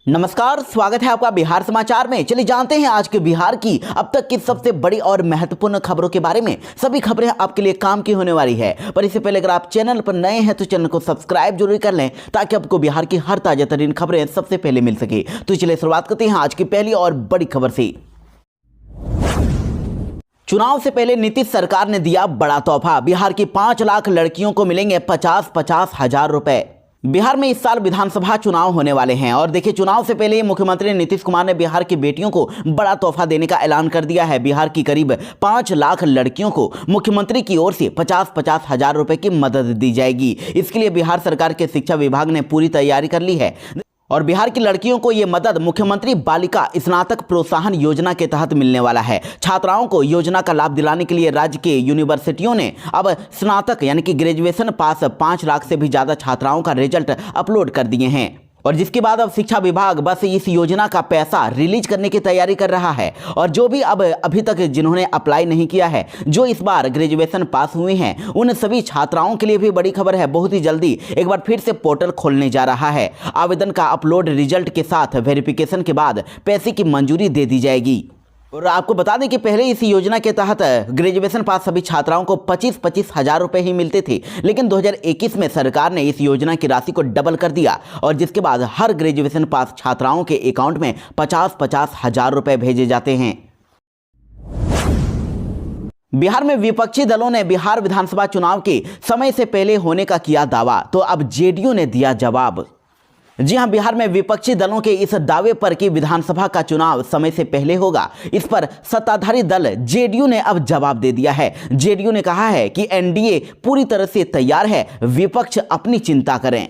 नमस्कार, स्वागत है आपका बिहार समाचार में। चलिए जानते हैं आज के बिहार की अब तक की सबसे बड़ी और महत्वपूर्ण खबरों के बारे में। सभी खबरें आपके लिए काम की होने वाली है, पर इससे पहले अगर आप चैनल पर नए हैं तो चैनल को सब्सक्राइब जरूर कर लें ताकि आपको बिहार की हर ताजा तरीन खबरें सबसे पहले मिल सके। तो चलिए शुरुआत करते हैं आज की पहली और बड़ी खबर से। चुनाव से पहले नीतीश सरकार ने दिया बड़ा तोहफा। बिहार की 5 लाख लड़कियों को मिलेंगे 50-50 हजार रुपए। बिहार में इस साल विधानसभा चुनाव होने वाले हैं और देखिए, चुनाव से पहले मुख्यमंत्री नीतीश कुमार ने बिहार की बेटियों को बड़ा तोहफा देने का ऐलान कर दिया है। बिहार की करीब 5 लाख लड़कियों को मुख्यमंत्री की ओर से 50-50 हजार रुपए की मदद दी जाएगी। इसके लिए बिहार सरकार के शिक्षा विभाग ने पूरी तैयारी कर ली है और बिहार की लड़कियों को ये मदद मुख्यमंत्री बालिका स्नातक प्रोत्साहन योजना के तहत मिलने वाला है। छात्राओं को योजना का लाभ दिलाने के लिए राज्य के यूनिवर्सिटियों ने अब स्नातक यानी कि ग्रेजुएशन पास 5 लाख से भी ज़्यादा छात्राओं का रिजल्ट अपलोड कर दिए हैं और जिसके बाद अब शिक्षा विभाग बस इस योजना का पैसा रिलीज करने की तैयारी कर रहा है। और जो भी अब अभी तक जिन्होंने अप्लाई नहीं किया है, जो इस बार ग्रेजुएशन पास हुए हैं, उन सभी छात्राओं के लिए भी बड़ी खबर है। बहुत ही जल्दी एक बार फिर से पोर्टल खोलने जा रहा है। आवेदन का अपलोड रिजल्ट के साथ वेरिफिकेशन के बाद पैसे की मंजूरी दे दी जाएगी। और आपको बता दें कि पहले इस योजना के तहत ग्रेजुएशन पास सभी छात्राओं को 25-25 हजार रुपए ही मिलते थे, लेकिन 2021 में सरकार ने इस योजना की राशि को डबल कर दिया और जिसके बाद हर ग्रेजुएशन पास छात्राओं के अकाउंट में 50-50 हजार रुपए भेजे जाते हैं। बिहार में विपक्षी दलों ने बिहार विधानसभा चुनाव के समय से पहले होने का किया दावा, तो अब जेडीयू ने दिया जवाब। जी हां, बिहार में विपक्षी दलों के इस दावे पर कि विधानसभा का चुनाव समय से पहले होगा, इस पर सत्ताधारी दल जेडीयू ने अब जवाब दे दिया है। जेडीयू ने कहा है कि एनडीए पूरी तरह से तैयार है, विपक्ष अपनी चिंता करें।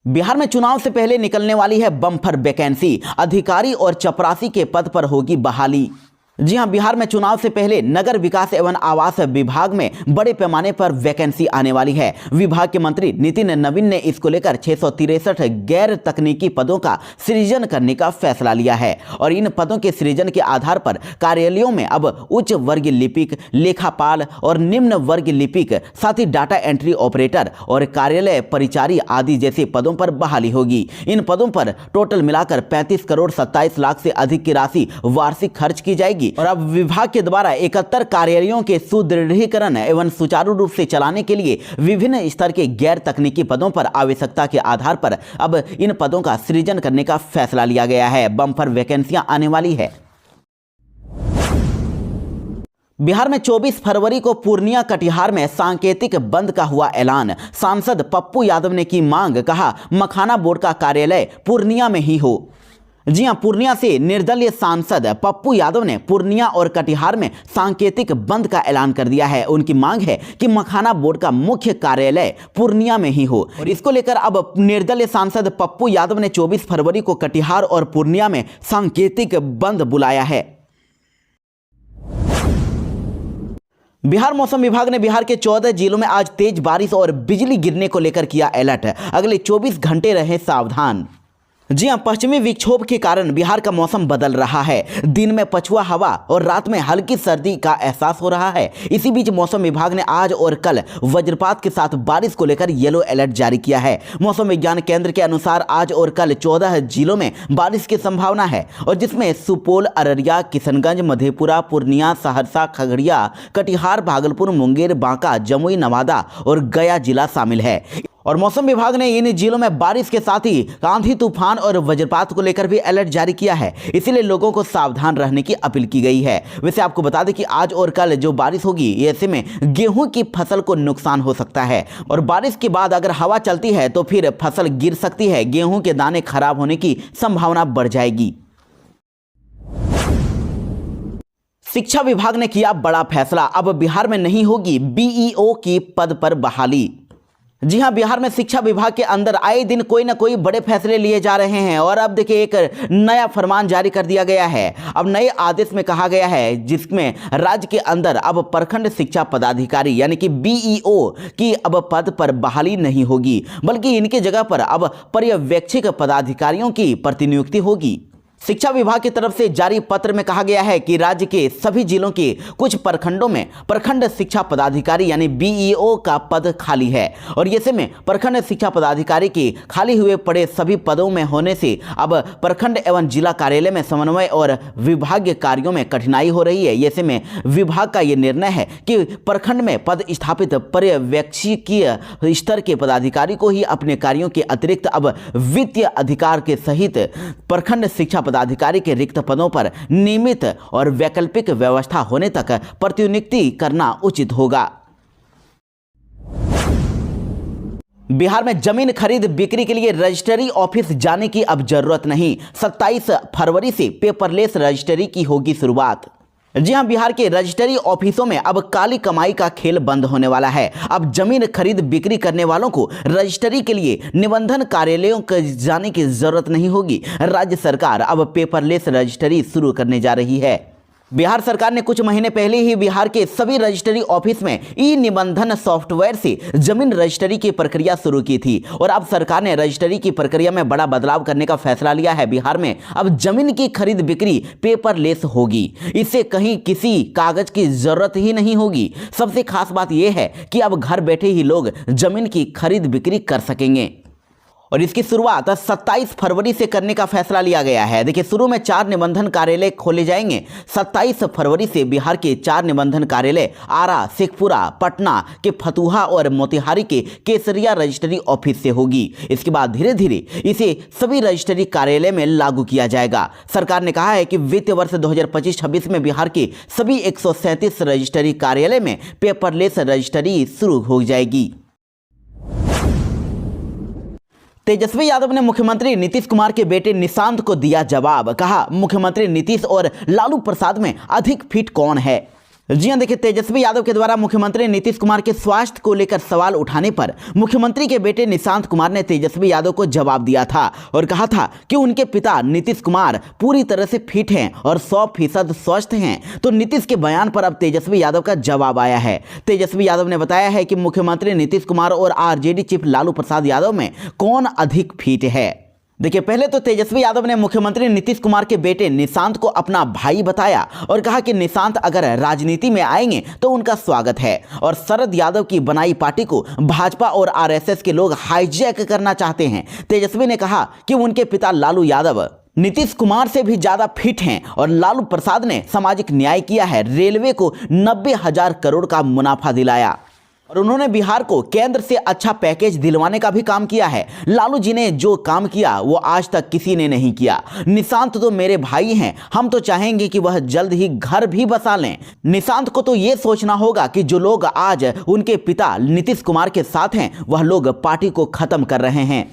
बिहार में चुनाव से पहले निकलने वाली है बम्पर वैकेंसी। अधिकारी और चपरासी के पद पर होगी बहाली। जी हां, बिहार में चुनाव से पहले नगर विकास एवं आवास विभाग में बड़े पैमाने पर वैकेंसी आने वाली है। विभाग के मंत्री नितिन नवीन ने इसको लेकर 663 गैर तकनीकी पदों का सृजन करने का फैसला लिया है और इन पदों के सृजन के आधार पर कार्यालयों में अब उच्च वर्ग लिपिक, लेखापाल और निम्न वर्ग लिपिक, साथ ही डाटा एंट्री ऑपरेटर और कार्यालय परिचारी आदि जैसे पदों पर बहाली होगी। इन पदों पर टोटल मिलाकर 35 करोड़ 27 लाख से अधिक की राशि वार्षिक खर्च की जाएगी और अब विभाग के द्वारा 71 कार्यालयों के सुदृढ़ीकरण एवं सुचारू रूप से चलाने के लिए विभिन्न स्तर के गैर तकनीकी पदों पर आवश्यकता के आधार पर अब इन पदों का सृजन करने का फैसला लिया गया है। बम्पर वैकेंसियां आने वाली है। बिहार में 24 फरवरी को पूर्णिया कटिहार में सांकेतिक बंद का हुआ ऐलान। सांसद पप्पू यादव ने की मांग, कहा मखाना बोर्ड का कार्यालय पूर्णिया में ही हो। जी हां, पूर्णिया से निर्दलीय सांसद पप्पू यादव ने पूर्णिया और कटिहार में सांकेतिक बंद का ऐलान कर दिया है। उनकी मांग है कि मखाना बोर्ड का मुख्य कार्यालय पूर्णिया में ही हो और इसको लेकर अब निर्दलीय सांसद पप्पू यादव ने 24 फरवरी को कटिहार और पूर्णिया में सांकेतिक बंद बुलाया है। बिहार मौसम विभाग ने बिहार के 14 जिलों में आज तेज बारिश और बिजली गिरने को लेकर किया अलर्ट। अगले 24 घंटे रहे सावधान। जी हां, पश्चिमी विक्षोभ के कारण बिहार का मौसम बदल रहा है। दिन में पछुआ हवा और रात में हल्की सर्दी का एहसास हो रहा है। इसी बीच मौसम विभाग ने आज और कल वज्रपात के साथ बारिश को लेकर येलो अलर्ट जारी किया है। मौसम विज्ञान केंद्र के अनुसार आज और कल 14 जिलों में बारिश की संभावना है और जिसमें सुपौल, अररिया, किशनगंज, मधेपुरा, पूर्णिया, सहरसा, खगड़िया, कटिहार, भागलपुर, मुंगेर, बांका, जमुई, नवादा और गया जिला शामिल है। और मौसम विभाग ने इन जिलों में बारिश के साथ ही आंधी, तूफान और वज्रपात को लेकर भी अलर्ट जारी किया है। इसीलिए लोगों को सावधान रहने की अपील की गई है। वैसे आपको बता दें कि आज और कल जो बारिश होगी, ऐसे में गेहूं की फसल को नुकसान हो सकता है और बारिश के बाद अगर हवा चलती है तो फिर फसल गिर सकती है। गेहूं के दाने खराब होने की संभावना बढ़ जाएगी। शिक्षा विभाग ने किया बड़ा फैसला। अब बिहार में नहीं होगी बीईओ की पद पर बहाली। जी हां, बिहार में शिक्षा विभाग के अंदर आए दिन कोई ना कोई बड़े फैसले लिए जा रहे हैं और अब देखिए एक नया फरमान जारी कर दिया गया है। अब नए आदेश में कहा गया है जिसमें राज्य के अंदर अब प्रखंड शिक्षा पदाधिकारी यानी कि बीईओ की अब पद पर बहाली नहीं होगी, बल्कि इनके जगह पर अब पर्यवेक्षक पदाधिकारियों की प्रतिनियुक्ति होगी। शिक्षा विभाग की तरफ से जारी पत्र में कहा गया है कि राज्य के सभी जिलों के कुछ प्रखंडों में प्रखंड शिक्षा पदाधिकारी यानी बीईओ का पद खाली है और ऐसे में प्रखंड शिक्षा पदाधिकारी के खाली हुए पड़े सभी पदों में होने से अब प्रखंड एवं जिला कार्यालय में समन्वय और विभागीय कार्यों में कठिनाई हो रही है। ऐसे में विभाग का यह निर्णय है कि प्रखंड में पद स्थापित पर्यवेक्षकीय स्तर के पदाधिकारी को ही अपने कार्यों के अतिरिक्त अब वित्तीय अधिकार के सहित प्रखंड शिक्षा पदाधिकारी के रिक्त पदों पर नियमित और वैकल्पिक व्यवस्था होने तक प्रतिनियुक्ति करना उचित होगा। बिहार में जमीन खरीद बिक्री के लिए रजिस्ट्री ऑफिस जाने की अब जरूरत नहीं। 27 फरवरी से पेपरलेस रजिस्ट्री की होगी शुरुआत। जी हां, बिहार के रजिस्ट्री ऑफिसों में अब काली कमाई का खेल बंद होने वाला है। अब जमीन खरीद बिक्री करने वालों को रजिस्ट्री के लिए निबंधन कार्यालयों के जाने की जरूरत नहीं होगी। राज्य सरकार अब पेपरलेस रजिस्ट्री शुरू करने जा रही है। बिहार सरकार ने कुछ महीने पहले ही बिहार के सभी रजिस्ट्री ऑफिस में ई निबंधन सॉफ्टवेयर से जमीन रजिस्ट्री की प्रक्रिया शुरू की थी और अब सरकार ने रजिस्ट्री की प्रक्रिया में बड़ा बदलाव करने का फैसला लिया है। बिहार में अब जमीन की खरीद बिक्री पेपरलेस होगी। इससे कहीं किसी कागज की जरूरत ही नहीं होगी। सबसे खास बात यह है कि अब घर बैठे ही लोग जमीन की खरीद बिक्री कर सकेंगे और इसकी शुरुआत 27 फरवरी से करने का फैसला लिया गया है। देखिए, शुरू में 4 निबंधन कार्यालय खोले जाएंगे। 27 फरवरी से बिहार के 4 निबंधन कार्यालय आरा, शेखपुरा, पटना के फतुहा और मोतिहारी के केसरिया रजिस्ट्री ऑफिस से होगी। इसके बाद धीरे धीरे इसे सभी रजिस्ट्री कार्यालय में लागू किया जाएगा। सरकार ने कहा है कि वित्तीय वर्ष 2025-26 में बिहार के सभी 137 रजिस्ट्री कार्यालय में पेपरलेस रजिस्ट्री शुरू हो जाएगी। तेजस्वी यादव ने मुख्यमंत्री नीतीश कुमार के बेटे निशांत को दिया जवाब। कहा, मुख्यमंत्री नीतीश और लालू प्रसाद में अधिक फिट कौन है। जी हां, देखिए, तेजस्वी यादव के द्वारा मुख्यमंत्री नीतीश कुमार के स्वास्थ्य को लेकर सवाल उठाने पर मुख्यमंत्री के बेटे निशांत कुमार ने तेजस्वी यादव को जवाब दिया था और कहा था कि उनके पिता नीतीश कुमार पूरी तरह से फिट हैं और 100% स्वस्थ हैं। तो नीतीश के बयान पर अब तेजस्वी यादव का जवाब आया है। तेजस्वी यादव ने बताया है कि मुख्यमंत्री नीतीश कुमार और आरजेडी चीफ लालू प्रसाद यादव में कौन अधिक फिट है। देखिए, पहले तो तेजस्वी यादव ने मुख्यमंत्री नीतीश कुमार के बेटे निशांत को अपना भाई बताया और कहा कि निशांत अगर राजनीति में आएंगे तो उनका स्वागत है और शरद यादव की बनाई पार्टी को भाजपा और आरएसएस के लोग हाईजैक करना चाहते हैं। तेजस्वी ने कहा कि उनके पिता लालू यादव नीतीश कुमार से भी ज्यादा फिट हैं और लालू प्रसाद ने सामाजिक न्याय किया है, रेलवे को 90,000 करोड़ का मुनाफा दिलाया और उन्होंने बिहार को केंद्र से अच्छा पैकेज दिलवाने का भी काम किया है। लालू जी ने जो काम किया वो आज तक किसी ने नहीं किया। निशांत तो मेरे भाई हैं, हम तो चाहेंगे कि वह जल्द ही घर भी बसा लें। निशांत को तो ये सोचना होगा कि जो लोग आज उनके पिता नीतीश कुमार के साथ हैं वह लोग पार्टी को खत्म कर रहे हैं।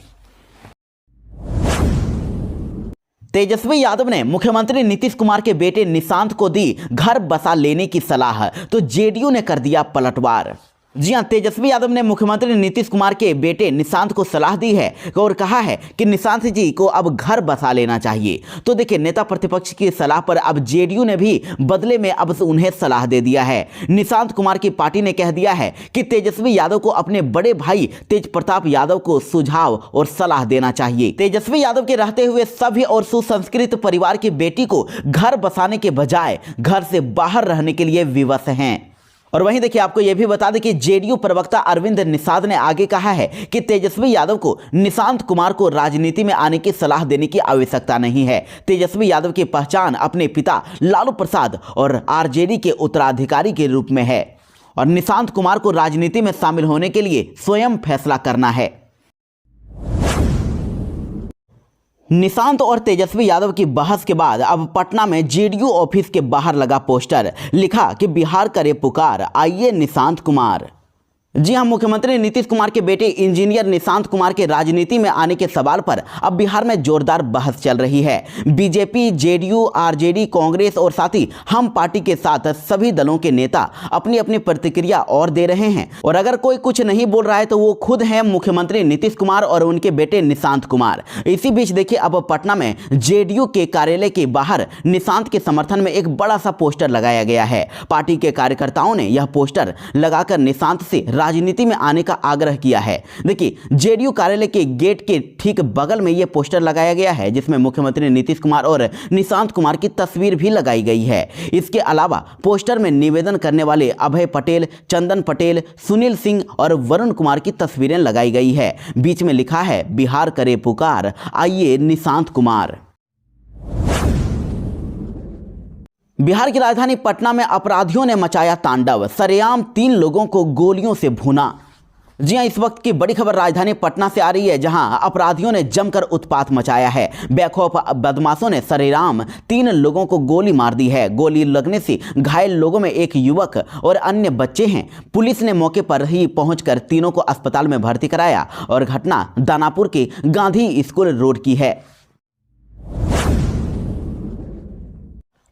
तेजस्वी यादव ने मुख्यमंत्री नीतीश कुमार के बेटे निशांत को दी घर बसा लेने की सलाह, तो जेडीयू ने कर दिया पलटवार। जी हां, तेजस्वी यादव ने मुख्यमंत्री नीतीश कुमार के बेटे निशांत को सलाह दी है और कहा है कि निशांत जी को अब घर बसा लेना चाहिए। तो देखिए, नेता प्रतिपक्ष की सलाह पर अब जेडीयू ने भी बदले में अब उन्हें सलाह दे दिया है। निशांत कुमार की पार्टी ने कह दिया है कि तेजस्वी यादव को अपने बड़े भाई तेज प्रताप यादव को सुझाव और सलाह देना चाहिए। तेजस्वी यादव के रहते हुए सभ्य और सुसंस्कृत परिवार की बेटी को घर बसाने के बजाय घर से बाहर रहने के लिए विवश हैं। और वहीं देखिए, आपको यह भी बता दें कि जेडीयू प्रवक्ता अरविंद निषाद ने आगे कहा है कि तेजस्वी यादव को निशांत कुमार को राजनीति में आने की सलाह देने की आवश्यकता नहीं है। तेजस्वी यादव की पहचान अपने पिता लालू प्रसाद और आरजेडी के उत्तराधिकारी के रूप में है और निशांत कुमार को राजनीति में शामिल होने के लिए स्वयं फैसला करना है। निशांत और तेजस्वी यादव की बहस के बाद अब पटना में जेडीयू ऑफिस के बाहर लगा पोस्टर, लिखा कि बिहार करे पुकार, आइए निशांत कुमार। जी हां, मुख्यमंत्री नीतीश कुमार के बेटे इंजीनियर निशांत कुमार के राजनीति में आने के सवाल पर अब बिहार में जोरदार बहस चल रही है। बीजेपी, जेडीयू, आरजेडी, कांग्रेस और साथ ही हम पार्टी के साथ सभी दलों के नेता अपनी अपनी प्रतिक्रिया और दे रहे हैं और अगर कोई कुछ नहीं बोल रहा है तो वो खुद हैं मुख्यमंत्री नीतीश कुमार और उनके बेटे निशांत कुमार। इसी बीच देखिए, अब पटना में जेडीयू के कार्यालय के बाहर निशांत के समर्थन में एक बड़ा सा पोस्टर लगाया गया है। पार्टी के कार्यकर्ताओं ने यह पोस्टर लगाकर निशांत से राजनीति में आने का आग्रह किया है। देखिए, जेडीयू कार्यालय के गेट के ठीक बगल में यह पोस्टर लगाया गया है जिसमें मुख्यमंत्री नीतीश कुमार और निशांत कुमार की तस्वीर भी लगाई गई है। इसके अलावा पोस्टर में निवेदन करने वाले अभय पटेल, चंदन पटेल, सुनील सिंह और वरुण कुमार की तस्वीरें लगाई गई है। बीच में लिखा है, बिहार करे पुकार, आइए निशांत कुमार। बिहार की राजधानी पटना में अपराधियों ने मचाया तांडव, सरेआम 3 लोगों को गोलियों से भूना। जी हां, इस वक्त की बड़ी खबर राजधानी पटना से आ रही है, जहां अपराधियों ने जमकर उत्पात मचाया है। बेखौफ बदमाशों ने सरेआम 3 लोगों को गोली मार दी है। गोली लगने से घायल लोगों में एक युवक और अन्य बच्चे हैं। पुलिस ने मौके पर ही पहुंचकर तीनों को अस्पताल में भर्ती कराया और घटना दानापुर के गांधी स्कूल रोड की है।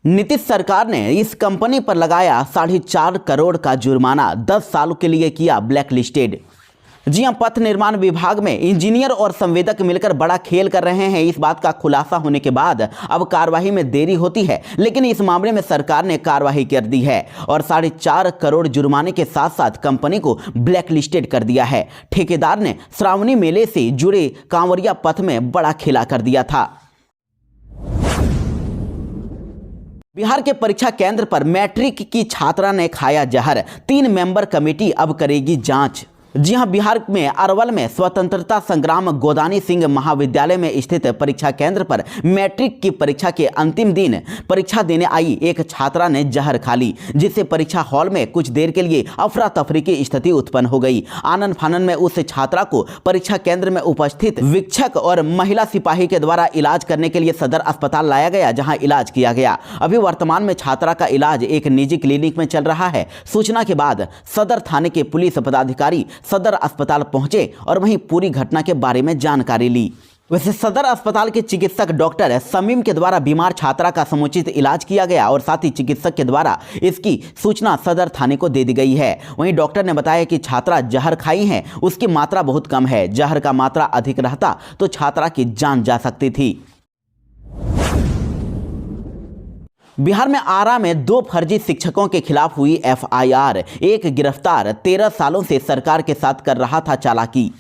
नीतीश सरकार ने इस कंपनी पर लगाया 4.5 करोड़ का जुर्माना, 10 सालों के लिए किया ब्लैक लिस्टेड। जी हां, पथ निर्माण विभाग में इंजीनियर और संवेदक मिलकर बड़ा खेल कर रहे हैं। इस बात का खुलासा होने के बाद अब कार्रवाई में देरी होती है, लेकिन इस मामले में सरकार ने कार्रवाई कर दी है और 4.5 करोड़ जुर्माने के साथ साथ कंपनी को ब्लैक लिस्टेड कर दिया है। ठेकेदार ने श्रावणी मेले से जुड़े कांवरिया पथ में बड़ा खेला कर दिया था। बिहार के परीक्षा केंद्र पर मैट्रिक की छात्रा ने खाया जहर, 3 मेंबर कमेटी अब करेगी जांच। जी हां, बिहार में अरवल में स्वतंत्रता संग्राम गोदानी सिंह महाविद्यालय में स्थित परीक्षा केंद्र पर मैट्रिक की परीक्षा के अंतिम दिन परीक्षा देने आई एक छात्रा ने जहर खा ली, जिससे परीक्षा हॉल में कुछ देर के लिए अफरा तफरी की स्थिति उत्पन्न हो गई। आनन फानन में उस छात्रा को परीक्षा केंद्र में उपस्थित वीक्षक और महिला सिपाही के द्वारा इलाज करने के लिए सदर अस्पताल लाया गया, जहां इलाज किया गया। अभी वर्तमान में छात्रा का इलाज एक निजी क्लिनिक में चल रहा है। सूचना के बाद सदर थाने के पुलिस पदाधिकारी सदर अस्पताल पहुंचे और वहीं पूरी घटना के बारे में जानकारी ली। वैसे सदर अस्पताल के चिकित्सक डॉक्टर समीम के द्वारा बीमार छात्रा का समुचित इलाज किया गया और साथ ही चिकित्सक के द्वारा इसकी सूचना सदर थाने को दे दी गई है। वहीं डॉक्टर ने बताया कि छात्रा जहर खाई है, उसकी मात्रा बहुत कम है। जहर का मात्रा अधिक रहता तो छात्रा की जान जा सकती थी। बिहार में आरा में 2 फर्जी शिक्षकों के खिलाफ हुई एफआईआर, एक गिरफ्तार, 13 सालों से सरकार के साथ कर रहा था चालाकी।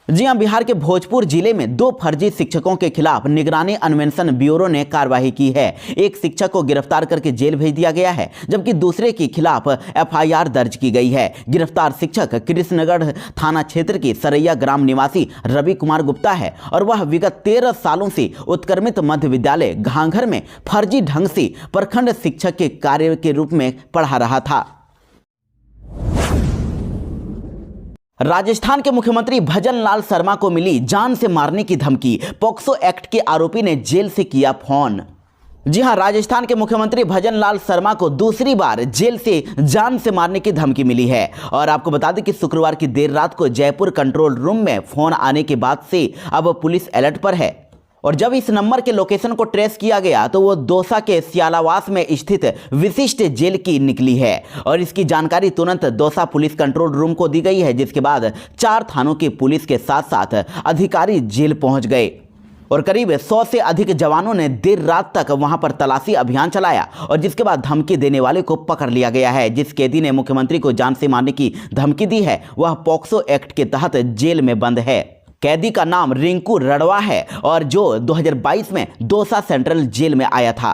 जी हां, बिहार के भोजपुर जिले में 2 फर्जी शिक्षकों के खिलाफ निगरानी अन्वेषण ब्यूरो ने कार्रवाई की है। एक शिक्षक को गिरफ्तार करके जेल भेज दिया गया है, जबकि दूसरे के खिलाफ एफआईआर दर्ज की गई है। गिरफ्तार शिक्षक कृष्णगढ़ थाना क्षेत्र के सरैया ग्राम निवासी रवि कुमार गुप्ता है और वह विगत 13 सालों से उत्क्रमित मध्य विद्यालय घांघर में फर्जी ढंग से प्रखंड शिक्षक के कार्य के रूप में पढ़ा रहा था। राजस्थान के मुख्यमंत्री भजन लाल शर्मा को मिली जान से मारने की धमकी, पोक्सो एक्ट के आरोपी ने जेल से किया फोन। जी हां, राजस्थान के मुख्यमंत्री भजन लाल शर्मा को दूसरी बार जेल से जान से मारने की धमकी मिली है और आपको बता दें कि शुक्रवार की देर रात को जयपुर कंट्रोल रूम में फोन आने के बाद से अब पुलिस अलर्ट पर है और जब इस नंबर के लोकेशन को ट्रेस किया गया तो वो दौसा के सियालावास में स्थित विशिष्ट जेल की निकली है और इसकी जानकारी तुरंत दौसा पुलिस कंट्रोल रूम को दी गई है, जिसके बाद 4 थानों की पुलिस के साथ साथ अधिकारी जेल पहुंच गए और करीब 100 से अधिक जवानों ने देर रात तक वहां पर तलाशी अभियान चलाया और जिसके बाद धमकी देने वाले को पकड़ लिया गया है। जिस कैदी ने मुख्यमंत्री को जान से मारने की धमकी दी है वह पोक्सो एक्ट के तहत जेल में बंद है। कैदी का नाम रिंकू रड़वा है और जो 2022 में दौसा सेंट्रल जेल में आया था।